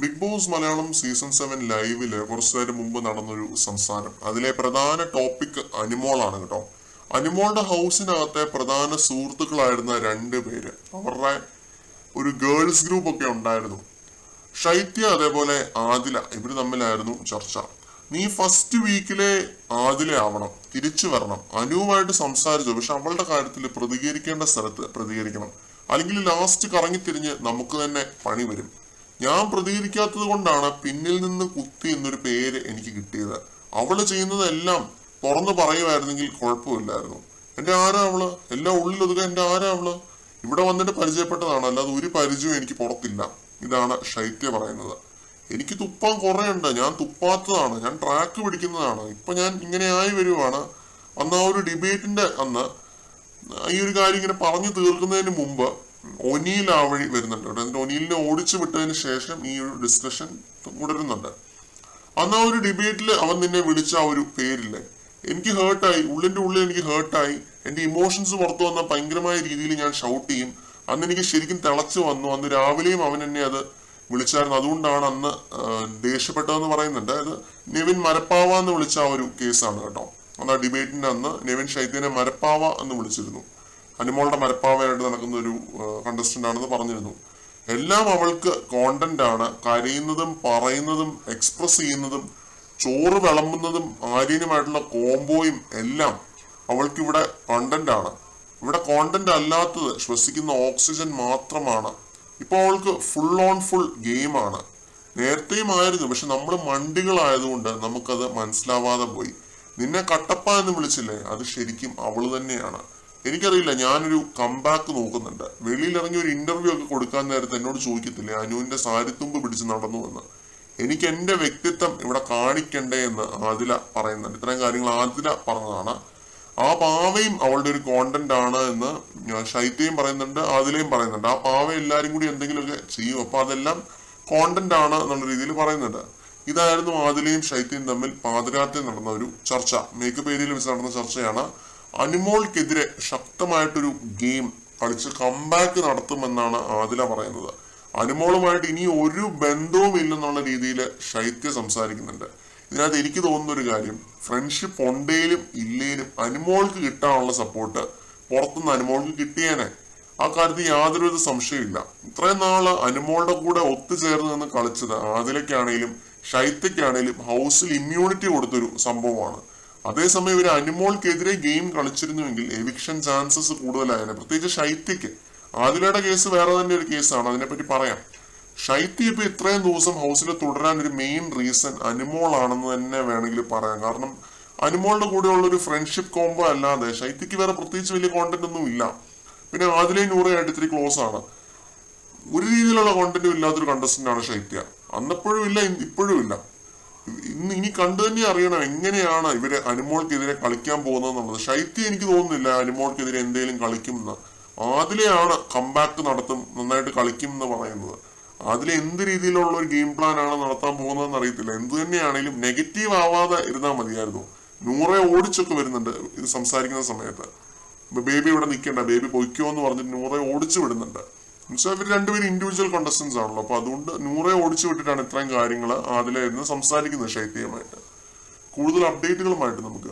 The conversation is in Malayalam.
ബിഗ് ബോസ് മലയാളം സീസൺ 7 ലൈവില് കുറച്ചു നേരം മുമ്പ് നടന്നൊരു സംസാരം. അതിലെ പ്രധാന ടോപ്പിക് അനിമോളാണ് കേട്ടോ. അനിമോളുടെ ഹൗസിനകത്തെ പ്രധാന സുഹൃത്തുക്കളായിരുന്ന 2 പേര്, അവരുടെ ഒരു ഗേൾസ് ഗ്രൂപ്പ് ഒക്കെ ഉണ്ടായിരുന്നു. ഷൈത്യ അതേപോലെ ആദില, ഇവര് തമ്മിലായിരുന്നു ചർച്ച. നീ ഫസ്റ്റ് വീക്കിലെ ആദില ആവണം, തിരിച്ചു വരണം, അനുവുമായിട്ട് സംസാരിച്ചു, പക്ഷെ അവളുടെ കാര്യത്തിൽ പ്രതികരിക്കേണ്ട സ്ഥലത്ത് പ്രതികരിക്കണം, അല്ലെങ്കിൽ ലാസ്റ്റ് കറങ്ങിത്തിരിഞ്ഞ് നമുക്ക് തന്നെ പണി വരും. ഞാൻ പ്രതികരിക്കാത്തത് കൊണ്ടാണ് പിന്നിൽ നിന്ന് കുത്തി എന്നൊരു പേര് എനിക്ക് കിട്ടിയത്. അവള് ചെയ്യുന്നതെല്ലാം തുറന്നു പറയുമായിരുന്നെങ്കിൽ കുഴപ്പമില്ലായിരുന്നു. എന്റെ ആരാ അവള്? എല്ലാം ഉള്ളിലൊതുക എന്റെ ആരാ അവള്? ഇവിടെ വന്നിട്ട് പരിചയപ്പെട്ടതാണ്, അല്ലാതെ ഒരു പരിചയവും എനിക്ക് പുറത്തില്ല. ഇതാണ് ശൈത്യ പറയുന്നത്. എനിക്ക് തുപ്പാൻ കുറെ ഉണ്ട്, ഞാൻ തുപ്പാത്തതാണ്, ഞാൻ ട്രാക്ക് പിടിക്കുന്നതാണ്. ഇപ്പൊ ഞാൻ ഇങ്ങനെ ആയി വരുവാണ്. അന്ന് ആ ഒരു ഡിബേറ്റിന്റെ അന്ന് ഈ ഒരു കാര്യം ഇങ്ങനെ പറഞ്ഞു തീർക്കുന്നതിന് മുമ്പ് ഒനീൽ ആ വഴി വരുന്നുണ്ട്. എന്നിട്ട് ഒനീലിനെ ഓടിച്ചു വിട്ടതിന് ശേഷം ഈ ഒരു ഡിസ്കഷൻ തുടരുന്നുണ്ട്. അന്ന് ആ ഒരു ഡിബേറ്റിൽ അവൻ നിന്നെ വിളിച്ച ആ ഒരു പേരില്ലേ, എനിക്ക് ഹേർട്ടായി, ഉള്ളിന്റെ ഉള്ളിൽ എനിക്ക് ഹേർട്ടായി. എന്റെ ഇമോഷൻസ് പുറത്തു വന്ന ഭയങ്കരമായ രീതിയിൽ ഞാൻ ഷൗട്ട് ചെയ്യും. അന്ന് എനിക്ക് ശരിക്കും തിളച്ചു വന്നു. അന്ന് രാവിലെയും അവൻ എന്നെ അത് വിളിച്ചായിരുന്നു. അതുകൊണ്ടാണ് അന്ന് ദേഷ്യപ്പെട്ടതെന്ന് പറയുന്നുണ്ട്. അത് നെവിൻ മരപ്പാവ എന്ന് വിളിച്ച ആ ഒരു കേസാണ് കേട്ടോ. അന്ന് ആ ഡിബേറ്റിന്റെ അന്ന് നെവിൻ ഷൈത്യനെ മരപ്പാവ എന്ന് വിളിച്ചിരുന്നു. അനിമോളുടെ മരപ്പാവയായിട്ട് നടക്കുന്ന ഒരു കണ്ടസ്റ്റന്റ് ആണെന്ന് പറഞ്ഞിരുന്നു. എല്ലാം അവൾക്ക് കോണ്ടന്റ് ആണ്. കരയുന്നതും പറയുന്നതും എക്സ്പ്രസ് ചെയ്യുന്നതും ചോറ് വിളമ്പുന്നതും ആര്യനുമായിട്ടുള്ള കോംബോയും എല്ലാം അവൾക്ക് ഇവിടെ കണ്ടന്റ് ആണ്. ഇവിടെ കോണ്ടന്റ് അല്ലാത്തത് ശ്വസിക്കുന്ന ഓക്സിജൻ മാത്രമാണ്. ഇപ്പൊ അവൾക്ക് ഫുൾ ഓൺ ഫുൾ ഗെയിമാണ്. നേരത്തെയും ആയിരുന്നു, പക്ഷെ നമ്മൾ മണ്ടികളായതുകൊണ്ട് നമുക്കത് മനസ്സിലാവാതെ പോയി. നിന്നെ കട്ടപ്പ എന്ന് വിളിച്ചില്ലേ, അത് ശരിക്കും അവള് തന്നെയാണ്. എനിക്കറിയില്ല, ഞാനൊരു കംബാക്ക് നോക്കുന്നുണ്ട്. വെളിയിലിറങ്ങി ഒരു ഇന്റർവ്യൂ ഒക്കെ കൊടുക്കാൻ നേരത്തെ എന്നോട് ചോദിക്കത്തില്ലേ അനുവിന്റെ സാരിത്തുമ്പ് പിടിച്ച് നടന്നു എന്ന്. എനിക്ക് എന്റെ വ്യക്തിത്വം ഇവിടെ കാണിക്കണ്ടേ എന്ന് ആദില പറയുന്നുണ്ട്. ഇത്രയും കാര്യങ്ങൾ ആദില പറഞ്ഞതാണ്. ആ പാവയും അവളുടെ ഒരു കോണ്ടന്റ് ആണ് എന്ന് ശൈത്യയും പറയുന്നുണ്ട്, ആദിലയും പറയുന്നുണ്ട്. ആ പാവ എല്ലാരും കൂടി എന്തെങ്കിലുമൊക്കെ ചെയ്യും, അപ്പൊ അതെല്ലാം കോണ്ടന്റ് ആണ് എന്നുള്ള രീതിയിൽ പറയുന്നുണ്ട്. ഇതായിരുന്നു ആദിലയും ശൈത്യയും തമ്മിൽ പാതിരാത്രി നടന്ന ഒരു ചർച്ച. മേക്കപ്പ് ഏരിയയിൽ വെച്ച് നടന്ന ചർച്ചയാണ്. അനിമോൾക്കെതിരെ ശക്തമായിട്ടൊരു ഗെയിം കളിച്ച് കംബാക്ക് നടത്തുമെന്നാണ് ആദില പറയുന്നത്. അനിമോളുമായിട്ട് ഇനി ഒരു ബന്ധവും ഇല്ലെന്നുള്ള രീതിയിൽ ശൈത്യ സംസാരിക്കുന്നുണ്ട്. ഇതിനകത്ത് എനിക്ക് തോന്നുന്ന ഒരു കാര്യം, ഫ്രണ്ട്ഷിപ്പ് ഉണ്ടേലും ഇല്ലേലും അനിമോൾക്ക് കിട്ടാനുള്ള സപ്പോർട്ട് പുറത്തുനിന്ന് അനിമോൾക്ക് കിട്ടിയേനെ. ആ കാര്യത്തിൽ യാതൊരുവിധ സംശയമില്ല. ഇത്രയും നാള് അനിമോളുടെ കൂടെ ഒത്തുചേർന്ന് നിന്ന് കളിച്ചത് ആദിലയ്ക്കാണേലും ശൈത്യക്കാണേലും ഹൗസിൽ ഇമ്മ്യൂണിറ്റി കൊടുത്തൊരു സംഭവമാണ്. അതേസമയം ഇവര് അനിമോൾക്കെതിരെ ഗെയിം കളിച്ചിരുന്നുവെങ്കിൽ എവിക്ഷൻ ചാൻസസ് കൂടുതലായേനെ, പ്രത്യേകിച്ച് ശൈത്യക്ക്. ആദിലയുടെ കേസ് വേറെ തന്നെ ഒരു കേസാണ്, അതിനെപ്പറ്റി പറയാം. ശൈത്യ ഇപ്പൊ ഇത്രയും ദിവസം ഹൗസിൽ തുടരാൻ ഒരു മെയിൻ റീസൺ അനിമോൾ ആണെന്ന് തന്നെ വേണമെങ്കിൽ പറയാം. കാരണം അനിമോളുടെ കൂടെയുള്ള ഒരു ഫ്രണ്ട്ഷിപ്പ് കോംബോ അല്ലാതെ ശൈത്യക്ക് വേറെ പ്രത്യേകിച്ച് വലിയ കോണ്ടന്റ് ഒന്നും ഇല്ല. പിന്നെ ആദിലയും നൂറയായിട്ട് ഇത്തിരി ക്ലോസ് ആണ്. ഒരു രീതിയിലുള്ള കോണ്ടന്റും ഇല്ലാത്തൊരു കണ്ടസ്റ്റന്റ് ആണ് ശൈത്യ. അന്നപ്പോഴും ഇല്ല, ഇപ്പോഴും ഇല്ല. ഇനി കണ്ടു തന്നെ അറിയണം എങ്ങനെയാണ് ഇവര് അനിമോൾക്കെതിരെ കളിക്കാൻ പോകുന്നത് എന്നുള്ളത്. ശൈത്യ എനിക്ക് തോന്നുന്നില്ല അനിമോൾക്കെതിരെ എന്തെങ്കിലും കളിക്കുമെന്ന്. ആദിലെയാണ് കംബാക്ക് നടത്തും, നന്നായിട്ട് കളിക്കും എന്ന് പറയുന്നത്. അതിൽ എന്ത് രീതിയിലുള്ള ഒരു ഗെയിം പ്ലാൻ ആണ് നടത്താൻ പോകുന്നതെന്ന് അറിയത്തില്ല. എന്ത് തന്നെയാണെങ്കിലും നെഗറ്റീവ് ആവാതെ ഇരുന്നാൽ മതിയായിരുന്നു. നൂറെ ഓടിച്ചൊക്കെ വരുന്നുണ്ട് ഇത് സംസാരിക്കുന്ന സമയത്ത്. ബേബി ഇവിടെ നിൽക്കണ്ട, ബേബി പൊയ്ക്കോ എന്ന് പറഞ്ഞിട്ട് നൂറെ ഓടിച്ചു വിടുന്നുണ്ട്. എന്നുവെച്ചാൽ ഇവർ രണ്ടുപേരും ഇൻഡിവിജ്വൽ കണ്ടസ്റ്റൻസ് ആണല്ലോ. അപ്പൊ അതുകൊണ്ട് നൂറെ ഓടിച്ചു വിട്ടിട്ടാണ് ഇത്രയും കാര്യങ്ങൾ അതിലായിരുന്നു സംസാരിക്കുന്നത് ശൈത്യമായിട്ട്. കൂടുതൽ അപ്ഡേറ്റുകളുമായിട്ട് നമുക്ക്